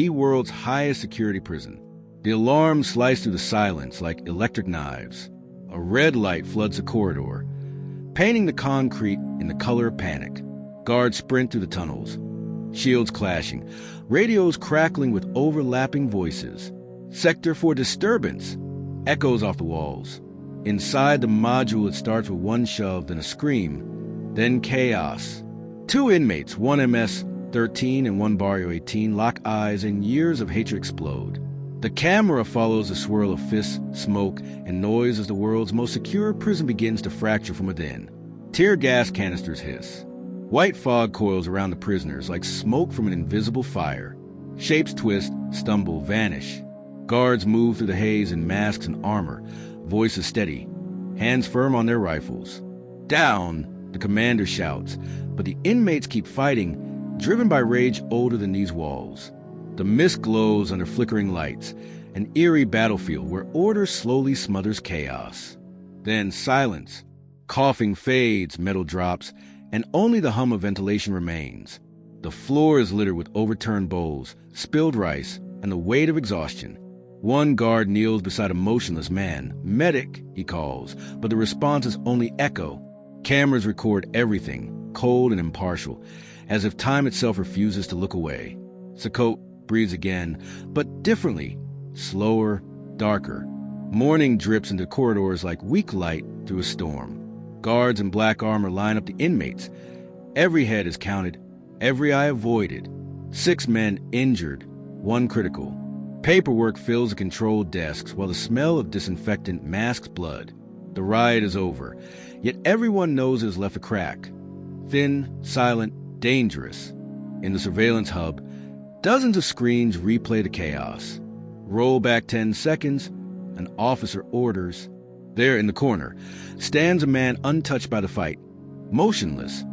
world's highest security prison. The alarms slice through the silence like electric knives. A red light floods the corridor, painting the concrete in the color of panic. Guards sprint through the tunnels, shields clashing, radios crackling with overlapping voices. Sector for disturbance echoes off the walls. Inside the module, it starts with one shove, then a scream, then chaos. 2 inmates, one MS-13 and one Barrio 18, lock eyes and years of hatred explode. The camera follows the swirl of fists, smoke, and noise as the world's most secure prison begins to fracture from within. Tear gas canisters hiss. White fog coils around the prisoners like smoke from an invisible fire. Shapes twist, stumble, vanish. Guards move through the haze in masks and armor, voices steady, hands firm on their rifles. Down, the commander shouts, but the inmates keep fighting, driven by rage older than these walls. The mist glows under flickering lights, an eerie battlefield where order slowly smothers chaos. Then silence. Coughing fades, metal drops, and only the hum of ventilation remains. The floor is littered with overturned bowls, spilled rice, and the weight of exhaustion. One guard kneels beside a motionless man. Medic, he calls, but the response is only echo. Cameras record everything, cold and impartial, as if time itself refuses to look away. CECOT breathes again, but differently, slower, darker. Morning drips into corridors like weak light through a storm. Guards in black armor line up the inmates. Every head is counted, every eye avoided. 6 men injured, 1 critical. Paperwork fills the control desks while the smell of disinfectant masks blood. The riot is over, yet everyone knows it has left a crack. Thin, silent, dangerous. In the surveillance hub, dozens of screens replay the chaos. Roll back 10 seconds, an officer orders. There in the corner stands a man untouched by the fight, motionless,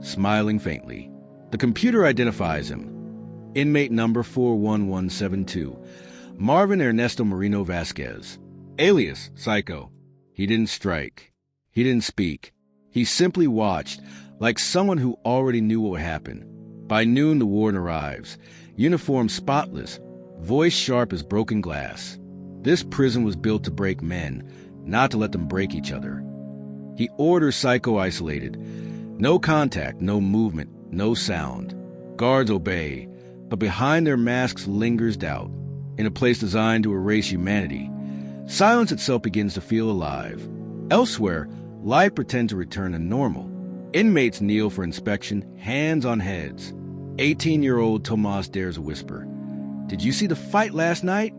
smiling faintly. The computer identifies him. Inmate number 41172, Marvin Ernesto Marino Vásquez. Alias, Psycho. He didn't strike. He didn't speak. He simply watched, like someone who already knew what would happen. By noon, the warden arrives, uniform spotless, voice sharp as broken glass. This prison was built to break men, not to let them break each other. He orders Psycho isolated. No contact, no movement, no sound. Guards obey, but behind their masks lingers doubt. In a place designed to erase humanity, silence itself begins to feel alive. Elsewhere, life pretends to return to normal. Inmates kneel for inspection, hands on heads. 18-year-old Tomas dares a whisper. "Did you see the fight last night?"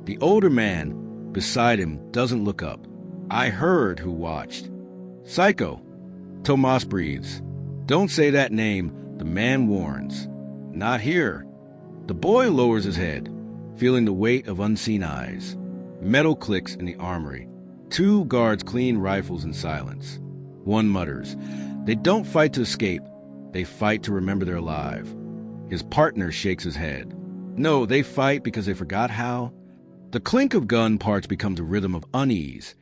The older man beside him doesn't look up. "I heard who watched." "Psycho." Tomas breathes. "Don't say that name," the man warns. "Not here." The boy lowers his head, feeling the weight of unseen eyes. Metal clicks in the armory. 2 guards clean rifles in silence. One mutters. They don't fight to escape. They fight to remember they're alive. His partner shakes his head. No, they fight because they forgot how. The clink of gun parts becomes a rhythm of unease,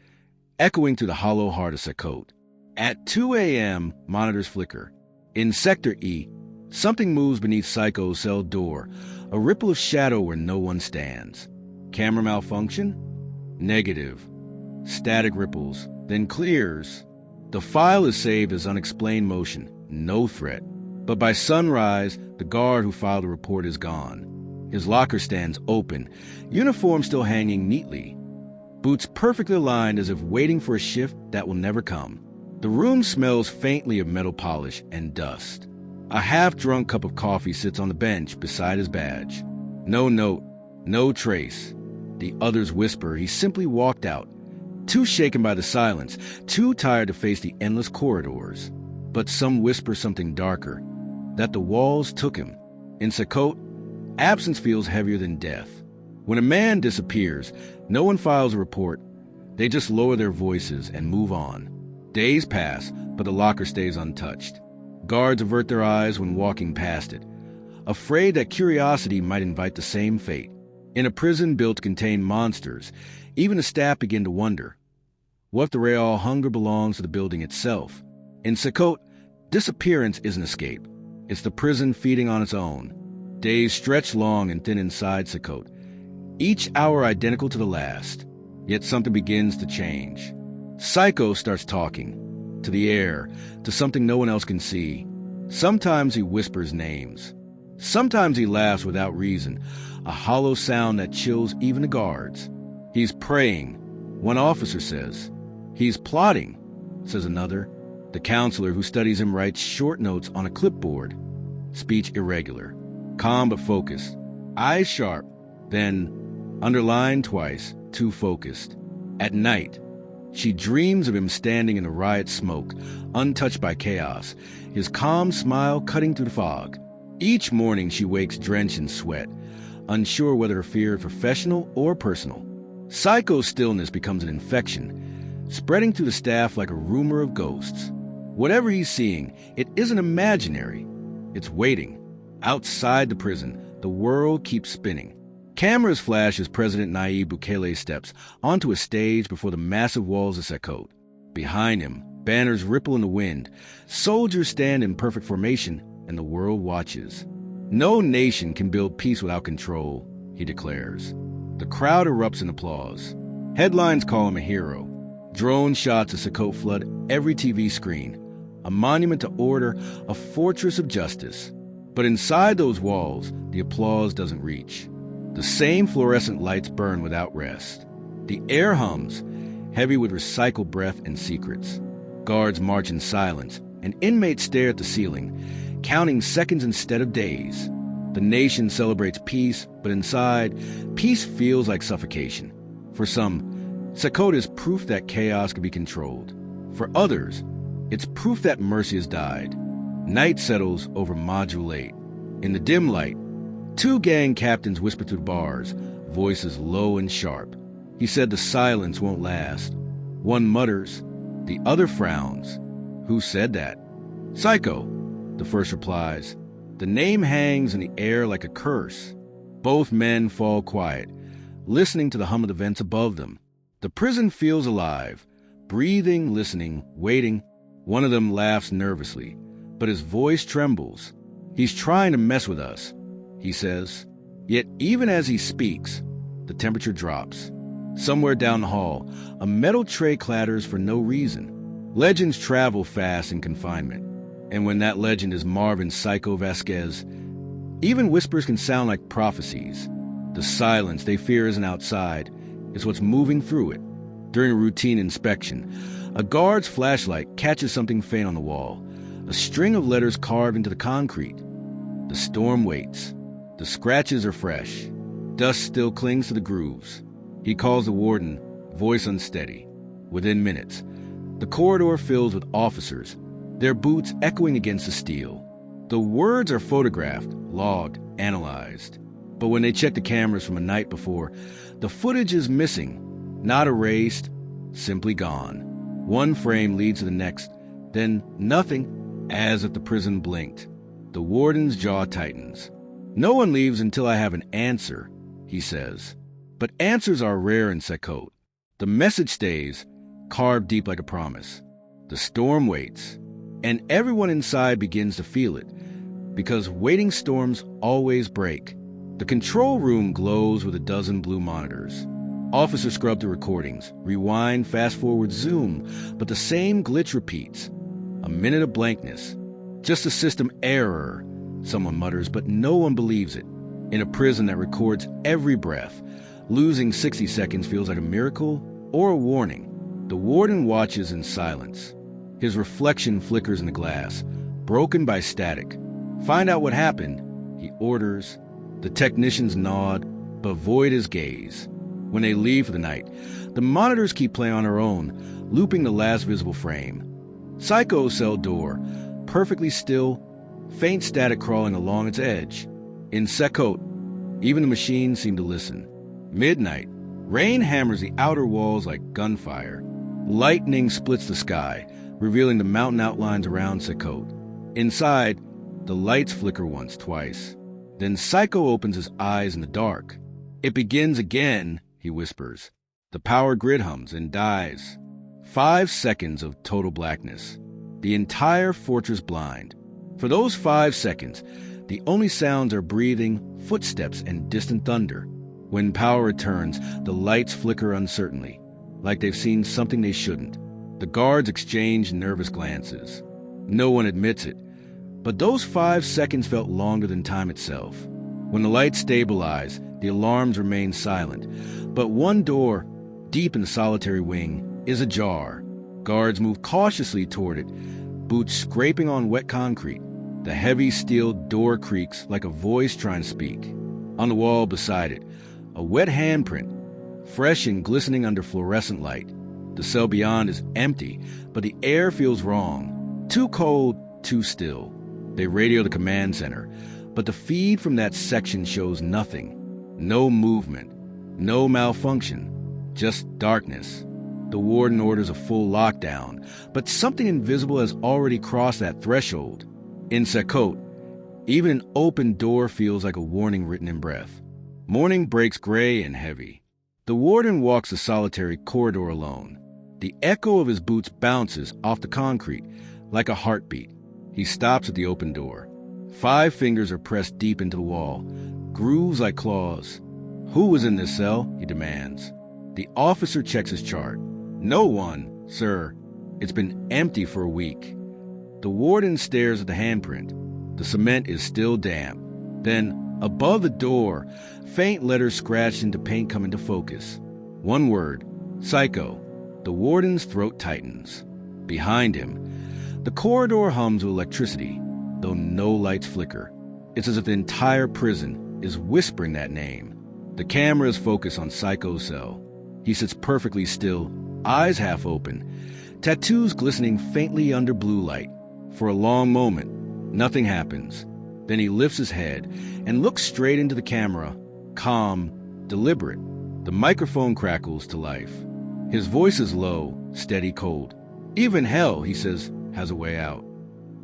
echoing through the hollow heart of CECOT. At 2 a.m., monitors flicker. In Sector E, something moves beneath Psycho's cell door, a ripple of shadow where no one stands. Camera malfunction? Negative. Static ripples, then clears. The file is saved as unexplained motion, no threat. But by sunrise, the guard who filed the report is gone. His locker stands open, uniform still hanging neatly. Boots perfectly aligned as if waiting for a shift that will never come. The room smells faintly of metal polish and dust. A half-drunk cup of coffee sits on the bench beside his badge. No note, no trace. The others whisper he simply walked out, too shaken by the silence, too tired to face the endless corridors. But some whisper something darker, that the walls took him. In CECOT, absence feels heavier than death. When a man disappears, no one files a report. They just lower their voices and move on. Days pass, but the locker stays untouched. Guards avert their eyes when walking past it, afraid that curiosity might invite the same fate. In a prison built to contain monsters, even the staff begin to wonder, what if the real hunger belongs to the building itself? In CECOT, disappearance isn't escape. It's the prison feeding on its own. Days stretch long and thin inside CECOT, each hour identical to the last, yet something begins to change. Psycho starts talking, to the air, to something no one else can see. Sometimes he whispers names. Sometimes he laughs without reason, a hollow sound that chills even the guards. He's praying, one officer says. He's plotting, says another. The counselor who studies him writes short notes on a clipboard. Speech irregular, calm but focused, eyes sharp, then underlined twice, too focused. At night, she dreams of him standing in the riot smoke, untouched by chaos, his calm smile cutting through the fog. Each morning she wakes drenched in sweat, unsure whether her fear is professional or personal. Psycho's stillness becomes an infection, spreading through the staff like a rumor of ghosts. Whatever he's seeing, it isn't imaginary. It's waiting. Outside the prison, the world keeps spinning. Cameras flash as President Nayib Bukele steps onto a stage before the massive walls of CECOT. Behind him, banners ripple in the wind. Soldiers stand in perfect formation, and the world watches. No nation can build peace without control, he declares. The crowd erupts in applause. Headlines call him a hero. Drone shots of CECOT flood every TV screen. A monument to order, a fortress of justice. But inside those walls, the applause doesn't reach. The same fluorescent lights burn without rest. The air hums, heavy with recycled breath and secrets. Guards march in silence, and inmates stare at the ceiling, counting seconds instead of days. The nation celebrates peace, but inside, peace feels like suffocation. For some, CECOT is proof that chaos can be controlled. For others, it's proof that mercy has died. Night settles over Module 8. In the dim light, two gang captains whisper through the bars, voices low and sharp. He said the silence won't last. One mutters, the other frowns. Who said that? Psycho, the first replies. The name hangs in the air like a curse. Both men fall quiet, listening to the hum of the vents above them. The prison feels alive, breathing, listening, waiting. One of them laughs nervously, but his voice trembles. He's trying to mess with us, he says. Yet even as he speaks, the temperature drops. Somewhere down the hall, a metal tray clatters for no reason. Legends travel fast in confinement. And when that legend is Marvin Psycho Vásquez, even whispers can sound like prophecies. The silence they fear isn't outside, it's what's moving through it. During a routine inspection, a guard's flashlight catches something faint on the wall, a string of letters carved into the concrete. The storm waits. The scratches are fresh. Dust still clings to the grooves. He calls the warden, voice unsteady. Within minutes, the corridor fills with officers, their boots echoing against the steel. The words are photographed, logged, analyzed. But when they check the cameras from a night before, the footage is missing, not erased, simply gone. One frame leads to the next, then nothing, as if the prison blinked. The warden's jaw tightens. No one leaves until I have an answer, he says. But answers are rare in CECOT. The message stays, carved deep like a promise. The storm waits, and everyone inside begins to feel it, because waiting storms always break. The control room glows with a dozen blue monitors. Officers scrub the recordings, rewind, fast forward, zoom, but the same glitch repeats. A minute of blankness. Just a system error, someone mutters, but no one believes it. In a prison that records every breath, losing 60 seconds feels like a miracle or a warning. The warden watches in silence. His reflection flickers in the glass, broken by static. Find out what happened, he orders. The technicians nod, but avoid his gaze. When they leave for the night, the monitors keep playing on their own, looping the last visible frame. Psycho's cell door, perfectly still, faint static crawling along its edge. In CECOT, even the machines seem to listen. Midnight, rain hammers the outer walls like gunfire. Lightning splits the sky, revealing the mountain outlines around CECOT. Inside, the lights flicker once, twice. Then Psycho opens his eyes in the dark. It begins again, he whispers. The power grid hums and dies. 5 seconds of total blackness. The entire fortress blind. For those 5 seconds, The only sounds are breathing, footsteps, and distant thunder. When power returns, the lights flicker uncertainly, like they've seen something they shouldn't. The guards exchange nervous glances. No one admits it, but those 5 seconds felt longer than time itself. When the lights stabilize, the alarms remain silent, but one door, deep in the solitary wing, is ajar. Guards move cautiously toward it, boots scraping on wet concrete. The heavy steel door creaks like a voice trying to speak. On the wall beside it, a wet handprint, fresh and glistening under fluorescent light. The cell beyond is empty, but the air feels wrong. Too cold, too still. They radio the command center, but the feed from that section shows nothing. No movement, no malfunction, just darkness. The warden orders a full lockdown, but something invisible has already crossed that threshold. In CECOT, even an open door feels like a warning written in breath. Morning breaks gray and heavy. The warden walks the solitary corridor alone. The echo of his boots bounces off the concrete like a heartbeat. He stops at the open door. 5 fingers are pressed deep into the wall, grooves like claws. "Who was in this cell?" he demands. The officer checks his chart. "No one, sir. It's been empty for a week." The warden stares at the handprint. The cement is still damp. Then, above the door, faint letters scratched into paint come into focus. One word, psycho. The warden's throat tightens. Behind him, the corridor hums with electricity, though no lights flicker. It's as if the entire prison is whispering that name. The camera is focused on Psycho's cell. He sits perfectly still, eyes half open, tattoos glistening faintly under blue light. For a long moment, nothing happens. Then he lifts his head and looks straight into the camera, calm, deliberate. The microphone crackles to life. His voice is low, steady, cold. "Even hell," he says, "has a way out."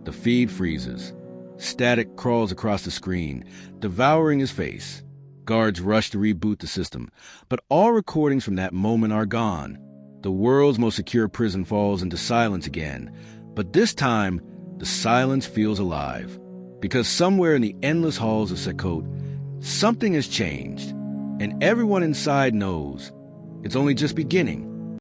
The feed freezes. Static crawls across the screen, devouring his face. Guards rush to reboot the system, but all recordings from that moment are gone. The world's most secure prison falls into silence again, but this time, the silence feels alive. Because somewhere in the endless halls of CECOT, something has changed, and everyone inside knows it's only just beginning.